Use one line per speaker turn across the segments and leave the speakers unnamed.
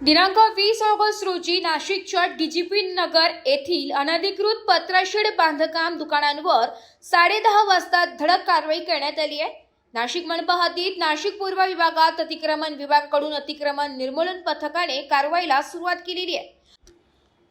दिनांक 20 ऑगस्ट रोजी नाशिकच्या डीजीपी नगर येथील अनधिकृत पत्राशेड बांधकाम दुकानांवर 10:30 वाजता धडक कारवाई करण्यात आली आहे। नाशिक मनपा हद्दीत नाशिक पूर्व विभागात अतिक्रमण विभागाकडून अतिक्रमण निर्मूलन पथकाने कारवाईला सुरुवात केलेली आहे।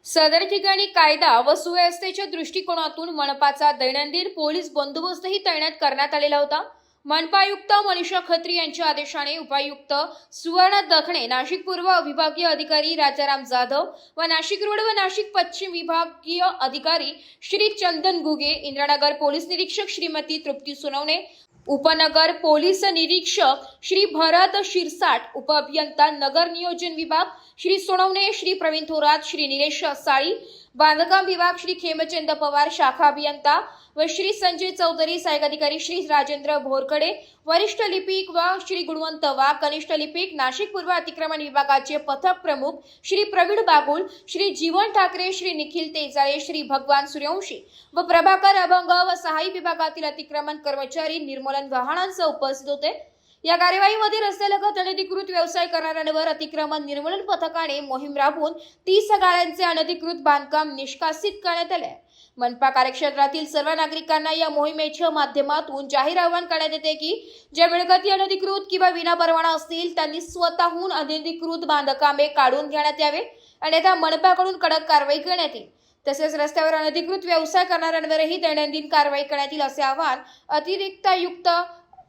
सदर ठिकाणी कायदा व सुव्यवस्थेच्या दृष्टिकोनातून मनपाचा दैनंदिन पोलीस बंदोबस्तही तैनात करण्यात आलेला होता। मनपा आयुक्त मनीषा खत्री यांच्या आदेशाने उपायुक्त सुवर्ण दखणे, नाशिक पूर्व विभागीय अधिकारी राजाराम जाधव व नाशिक रोड व नाशिक पश्चिम विभागीय अधिकारी श्री चंदन घुगे, इंद्रानगर पोलीस निरीक्षक श्रीमती तृप्ती सोनवणे, उपनगर पोलीस निरीक्षक श्री भरत शिरसाट, उपअभियंता नगर नियोजन विभाग श्री सोनवणे, श्री प्रवीण थोरात, श्री निलेश साळी, बांधकाम विभाग श्री खेमचंद पवार, शाखा अभियंता व श्री संजय चौधरी, सहाय्यक अधिकारी श्री राजेंद्र भोरकडे, वरिष्ठ लिपिक व श्री गुणवंत वाघ, कनिष्ठ लिपिक नाशिक पूर्व अतिक्रमण विभागाचे पथक प्रमुख श्री प्रवीण बागुल, श्री जीवन ठाकरे, श्री निखिल तेजाळे, श्री भगवान सूर्यवंशी व प्रभाकर अभंग व सहाय्य विभागातील अतिक्रमण कर्मचारी निर्मूलन वाहनांसह उपस्थित होते। या कार्यवाहीमध्ये रस्त्यालगत अनधिकृत व्यवसाय करणाऱ्यांवर अतिक्रमण निर्मूलन पथकाने मोहीम राबवून 30 गाड्यांचे अनधिकृत बांधकाम निष्कासित करण्यात आले। मनपा कार्यक्षेत्रातील सर्व नागरिकांना या मोहिमेच्या माध्यमातून जाहीर आवाहन करण्यात येते की ज्या मिळकती अनधिकृत किंवा विनापरवाना असतील त्यांनी स्वतःहून अनधिकृत बांधकामे काढून घेण्यात यावे, अन्यथा मनपाकडून कडक कारवाई करण्यात येईल। तसेच रस्त्यावर अनधिकृत व्यवसाय करणाऱ्यांवरही दैनंदिन कारवाई करण्यात येईल असे आवाहन अतिरिक्त आयुक्त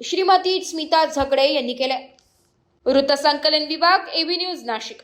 श्रीमती स्मिता झगडे यांनी केले। वृत्तसंकलन विभाग, एबी न्यूज, नाशिक।